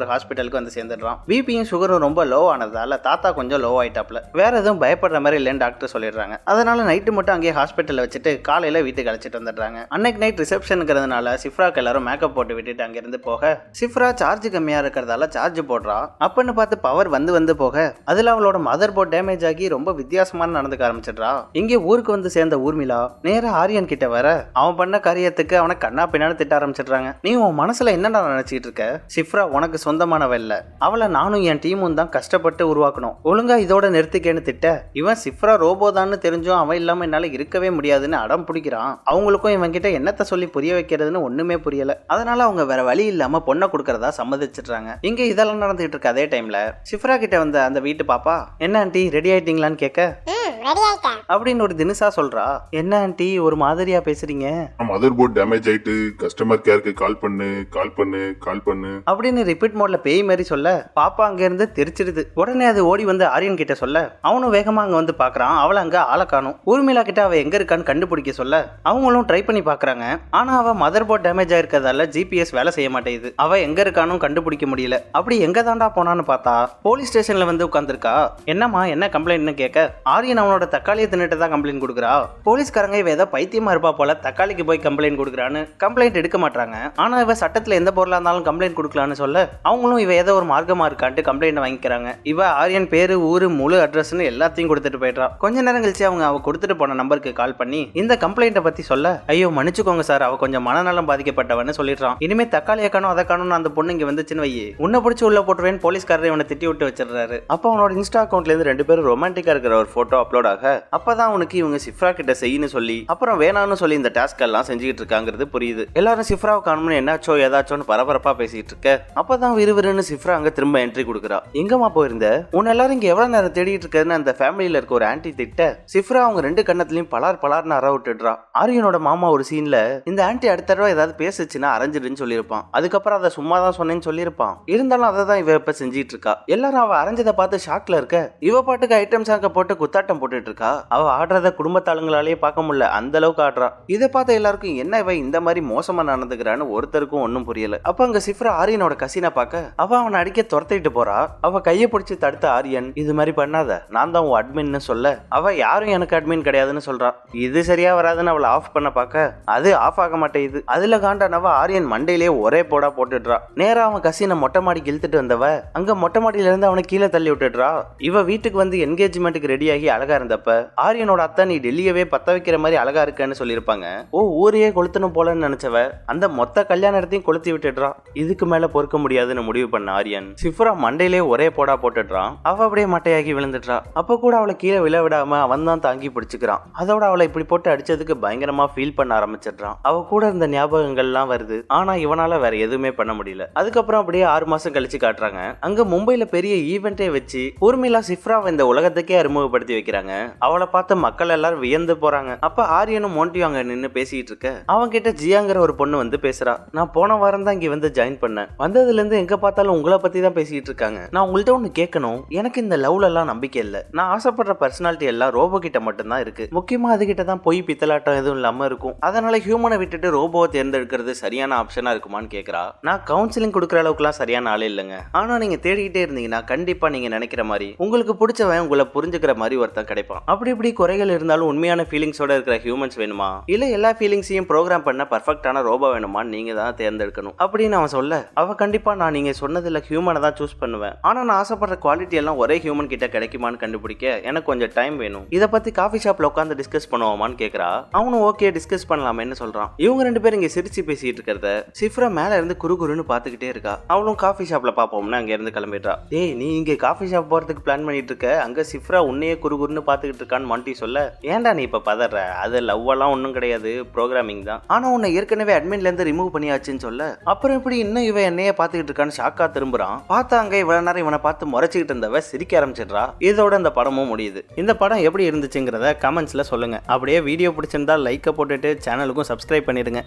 ஒரு ஹாஸ்பிட்டலுக்கு வந்து சேர்ந்துடுறான். பிபியும் சுகரும் ரொம்ப லோ ஆனதால தாத்தா கொஞ்சம் லோ ஆயிட்டாப்ல, வேற எதுவும் பயப்படுற மாதிரி இல்லைன்னு டாக்டர் சொல்லிடுறாங்க. அதனால நைட்டு மட்டும் அங்கேயே ஹாஸ்பிட்டல்ல வச்சுட்டு காலையில வீட்டுக்கு அழைச்சிட்டு வந்துடுறாங்க. அன்னைக்கு நைட் ரிசப்ஷனுங்கிறதுனால சிஃப்ராக்கு எல்லாரும் மேக்கப் போட்டு விட்டுட்டு அங்கிருந்து போக சிஃப்ரா சார்ஜ் கம்மியா இருக்கிறதால சார்ஜ் போடுறா. அப்பன்னு பார்த்து பவர் வந்து போக அதுல அவளோட மதர் போர்ட் டேமேஜ் ஆகி ரொம்ப வித்தியாசமான நடந்துக்க ஆரம்பிச்சிடுறா. இங்கே ஊருக்கு வந்து சேர்ந்த ஊர்மிளா நேரா ஆரியன் கிட்ட வர அவன் பண்ண காரியத்துக்கு அவனை கண்ணா பின்னான்னு திட்ட ஆரம்பிச்சிடுறாங்க. நீ உன் மனசுல என்னடா நினைச்சிட்டு இருக்க, சிஃப்ரா உனக்கு சொந்தமானவ இல்ல, அவளை நானும் என் டீமும் தான் கஷ்டப்பட்டு உருவாக்கணும், ஒழுங்கா இதோட நிறுத்திக்கேன்னு திட்ட இவன் சிஃப்ரா ரோபோதான்னு தெரிஞ்சும் அவன் இல்லாம என்னால இருக்கவே முடியாதுன்னு அடம் பிடிக்கிறான். அவங்களுக்கும் இவன் கிட்ட என்னத்த சொல்லி புரிய வைக்கிறதுன்னு ஒண்ணுமே புரியல. அதனால அவங்க வேற வழி இல்லாம பொண்ணை கொடுக்கறதா சம்மதிச்சிடுறாங்க. இங்க இதெல்லாம் நடந்துட்டு இருக்க அதே டைம்ல சிஃப்ரா கிட்ட வந்த அந்த வீட்டு பாப்பா என்ன ஆண்டி ரெடி ஆயிட்டீங்களான்னு கேட்க அப்படின்னு ஒரு தினசா சொல்றா. என்ன ஆண்டி ஒரு மாதிரியா பேசுறீங்க, மதர் போர்ட் டேமேஜ் ஆயிட்டு கஸ்டமர் கேருக்கு கால் பண்ணு அப்படின்னு ரிப்பீட் மோட்ல பேய் மாதிரி சொல்ல பாப்பா அங்க இருந்து தெரிச்சிடுது. உடனே அது ஓடி வந்து ஆரியன் கிட்ட சொல்ல அவனும் வேகமா அங்க வந்து பாக்குறான். அவளை அங்க ஆளை காணும். ஊர்மிளா கிட்ட அவ எங்க இருக்கான்னு கண்டுபிடிக்க சொல்ல அவங்களும் ட்ரை பண்ணி பாக்குறாங்க. ஆனா அவ மதர் போர்ட் டேமேஜ் ஆயிருக்கிறதால ஜிபிஎஸ் வேலை செய்ய மாட்டேங்குது. அவ எங்க இருக்கானும் கண்டுபிடிக்க முடியல. அப்படி எங்க தாண்டா போனான்னு பார்த்தா போலீஸ் ஸ்டேஷன்ல வந்து உட்கார்ந்துருக்கா. என்னம்மா என்ன கம்ப்ளைண்ட்னு கேட்க ஆரியன் அவனோட தக்காளியை தின்னுட்டு தான் கம்ப்ளைண்ட் கொடுக்குறா. போலீஸ்காரங்க இவ ஏதோ பைத்தியமா இருப்பா போல தக்காளிக்கு போய் கம்ப்ளைண்ட் கொடுக்குறான்னு கம்ப்ளைண்ட் எடுக்க மாட்டாங்க. ஆனா இவ சட்டத்துல எந்த பொருளா இருந்தாலும் கம்ப்ளைண்ட் கொடுக்கலான்னு சொல்ல அவங்களும் இவ ஏதோ ஒரு மார்க்கமா இருக்கான்ட்டு கம்ப்ளைண்ட் வாங்கிக்கிறாங்க. இவ ஆரியன் பேரு ஊரு முழு அட்ரஸ்னு எல்லாத்தையும் கொடுத்துட்டு போயிடுறா. கொஞ்ச நேரம் கழிச்சு அவங்க அவ கொடுத்துட்டு போன நம்பருக்கு கால் பண்ணி இந்த கம்ப்ளைண்ட்டை பத்தி சொல்ல ஐயோ மன்னிச்சுக்கோங்க சார், அவ கொஞ்சம் மனநலம் பாதிக்கப்பட்டவன்னு சொல்லிடுறான். இனிமே தக்காளியை காணும் அதை காணும் அந்த பொண்ணு இங்க வந்துச்சுன்னு வை உன்னை பிடிச்சி உள்ள போட்டுருவேன் போலீஸ்காரரை இவனை திட்டி விட்டு வச்சிடுறாரு. அப்போ அவனோட இன்ஸ்டா அக்கௌண்ட்ல இருந்து 2 பேரும் ரொமான்டிக்கா இருக்கிற ஒரு போட்டோ அப்லோட் டவுன்லோட் ஆக அப்பதான் அவனுக்கு இவங்க சிஃப்ரா கிட்ட செய்யணும் சொல்லி அப்புறம் வேணான்னு சொல்லி இந்த டாஸ்க் எல்லாம் செஞ்சுக்கிட்டு இருக்காங்கிறது புரியுது. எல்லாரும் சிஃப்ராவை காணும்னு என்னாச்சோ ஏதாச்சோன்னு பரபரப்பா பேசிட்டு இருக்க அப்பதான் விறுவிறுன்னு சிஃப்ரா அங்க திரும்ப என்ட்ரி கொடுக்குறா. எங்கம்மா போயிருந்த? உன்னை எல்லாரும் இங்க எவ்வளவு நேரம் தேடிட்டு இருக்குன்னு அந்த ஃபேமிலியில இருக்க ஒரு ஆன்டி திட்ட சிஃப்ரா அவங்க 2 கண்ணத்துலயும் பலார்னு அற விட்டுடுறா. ஆரியனோட மாமா ஒரு சீன்ல இந்த ஆன்டி அடுத்த தடவை ஏதாவது பேசுச்சுன்னா அரைஞ்சிடுன்னு சொல்லியிருப்பான். அதுக்கப்புறம் அதை சும்மா தான் சொன்னேன்னு சொல்லியிருப்பான். இருந்தாலும் அதை தான் இவ இப்ப செஞ்சிட்டு இருக்கா. எல்லாரும் அவ அரைஞ்சதை பார்த்து ஷாக்ல இருக்க இவ பாட்டுக்கு ஐட்டம் சாங்க போட்டு குத்தாட்டம் போட்டுட்டு இருக்கா. அவ ஆடுறத குடும்பத்தாளுங்களாலேயே பார்க்க முடியல, அந்த அளவுக்கு ஆடுறா. இதை பார்த்த எல்லாருக்கும் என்ன இவ இந்த மாதிரி மோசமா நடந்துக்கிறான்னு ஒருத்தருக்கும் ஒன்னும் புரியல. அப்ப அங்க சிஃப்ரா ஆரியனோட கசினை பார்க்க அவ அவனை அடிக்க துரத்திட்டு போறா. அவ கையை பிடிச்சு தடுத்த ஆரியன் இது மாதிரி பண்ணாத, நான் தான் உன் அட்மின்னு சொல்ல அவ யாரும் எனக்கு அட்மின் கிடையாதுன்னு சொல்றா. இது சரியா வராதுன்னு அவளை ஆஃப் பண்ண பார்க்க அது ஆஃப் ஆக மாட்டேங்குது. அதுல காண்டானவ ஆரியன் மண்டையிலேயே ஒரே போடா போட்டுடுறா. நேரா அவன் கசினை மொட்டை மாடிக்கு இழுத்துட்டு வந்தவ அங்க மொட்டை மாடியில இருந்து அவனை கீழே தள்ளி விட்டுடுறா. இவ வீட்டுக்கு வந்து என்கேஜ்மெண்ட்டுக்கு ரெடியாகி அழகா இருந்தப்ப ஆரியனோட அத்தை நீ டெல்லியவே பத்த வைக்கிற மாதிரி அழகா இருக்கன்னு சொல்லியிருப்பாங்க. ஓ ஊரையே கொளுத்தணும் போலன்னு நினைச்சவ அந்த மொத்த கல்யாண இடத்தையும் கொளுத்தி விட்டுடுறா. இதுக்கு மேல பொறுக்க முடியாதுன்னு முடிவு பண்ண ஆரியன் சிஃப்ரா மண்டையிலே ஒரே போடா போட்டுடுறான். அவ அப்படியே மட்டையாகி விழுந்துடுறா. அப்ப கூட அவளை கீழே விழ விடாம அவன் தான் தாங்கி பிடிச்சுக்கிறான். அதோட அவளை இப்படி போட்டு அடிச்சதுக்கு பயங்கரமா ஃபீல் பண்ண ஆரம்பிச்சிடுறான். அவ கூட இருந்த ஞாபகங்கள்லாம் வருது. ஆனா இவனால வேற எதுவுமே பண்ண முடியல. அதுக்கப்புறம் அப்படியே 6 மாசம் கழிச்சு காட்டுறாங்க. அங்க மும்பைல பெரிய ஈவெண்டே வச்சு ஊர்மிளா சிஃப்ராவை இந்த உலகத்துக்கே அறிமுகப்படுத்தி வைக்கிறாங்க. அவளை பார்த்து மக்கள் எல்லாரும் வியந்து போறாங்க. அப்ப ஆரியனும் மோண்டியும் அங்க நின்னு பேசிட்டு இருக்க அவங்க கிட்ட ஜியாங்கிற ஒரு பொண்ணு வந்து பேசுறா. நான் போன வாரம் தான் இங்க வந்து ஜாயின் பண்ணேன். வந்ததுல இருந்து எங்க பார்த்தாலும் உங்களை பத்தி தான் பேசிட்டு இருக்காங்க. நான் உங்கள்ட்ட ஒண்ணு கேட்கணும். எனக்கு இந்த லவ்ல எல்லாம் நம்பிக்கை இல்ல. நான் ஆசைப்படுற பர்சனாலிட்டி எல்லாம் ரோபோ கிட்ட மட்டும் தான் இருக்கு. முக்கியமா அது கிட்ட தான் போய் பித்தலாட்டம் எதுவும் இல்லாம இருக்கும். அதனால ஹியூமனை விட்டுட்டு ரோபோவை தேர்ந்தெடுக்கிறது சரியான ஆப்ஷனா இருக்குமான்னு கேக்குறா. நான் கவுன்சிலிங் கொடுக்குற அளவுக்குலாம் சரியான ஆளே இல்லைங்க. ஆனா நீங்க தேடிக்கிட்டே இருந்தீங்கன்னா கண்டிப்பா நீங்க நினைக்கிற மாதிரி உங்களுக்கு பிடிச்சவன் உங்களை புரிஞ்சுக்கிற மாதிரி ஒருத்தன் கிடைப்பான். அப்படி இப்படி குறைகள் இருந்தாலும் உண்மையான ஃபீலிங்ஸோட இருக்கிற ஹியூமன்ஸ் வேணுமா இல்ல எல்லா ஃபீலிங்ஸையும் ப்ரோக்ராம் பண்ண பர்ஃபெக்டான ரோபோ வேணுமா நீங்க தான் தேர்ந்தெடுக்கணும் அப்படின்னு அவன் சொல்ல அவ கண்டிப்பா நான் நீங்க சொன்னதுல ஹியூமனை தான் சூஸ் பண்ணுவேன். ஆனா நான் ஆசைப்படுற குவாலிட்டி எல்லாம் ஒரே ஹியூமன் கிட்ட கிடைக்குமான்னு கண்டுபிடிக்க எனக்கு கொஞ்சம் டைம் வேணும். இதை பத்தி காஃபி ஷாப்ல உட்காந்து டிஸ்கஸ் பண்ணுவோமான்னு கேக்குறா. அவனும் ஓகே டிஸ்கஸ் பண்ணலாமேன்னு சொல்றான். இவங்க 2 பேரும் இங்க சிரிச்சு பேசிட்டு இருக்கிறத சிஃப்ரா மேல இருந்து குறுகுறுன்னு பாத்துக்கிட்டே இருக்கா. அவளும் காஃபி ஷாப்ல பாப்போம்னு அங்க இருந்து கிளம்பிடுறா. டேய் நீ இங்க காஃபி ஷாப் போறதுக்கு பிளான் பண்ணிட்டு இருக்க, அங்க சிஃப்ரா உன்னையே குறுகுறுன்னு பாத்துக்கிட்டு இருக்கான்னு மாண்டி சொல்ல ஏன்டா நீ இப்ப பதற, அது லவ் எல்லாம் ஒன்னும் கிடையாது, ப்ரோக்ராமிங் தான். ஆனா உன்னை ஏற்கனவே அட்மின்ல இருந்து ரிமூவ் பண்ணியாச்சுன்னு சொல்ல அப்புறம் இப்படி இன்னும் இவன் என்னையே பாத்துக்கிட்டு இருக்கான்னு ஷாக்கா திரும்புறான். பார்த்தா அங்க இவ்வளவு நேரம் இவனை பார்த்து முறைச்சிக்கிட்டு இருந்தவ சிரிக்க ஆரம்பிச்சிடுறா. இதோட இந்த படமும் முடியுது. இந்த படம் எப்படி இருந்துச்சுங்கிறத கமெண்ட்ஸ்ல சொல்லுங்க. அப்படியே வீடியோ பிடிச்சிருந்தா லைக்கை போட்டுட்டு சேனலுக்கும் சப்ஸ்கிரைப் பண்ணிடுங்க.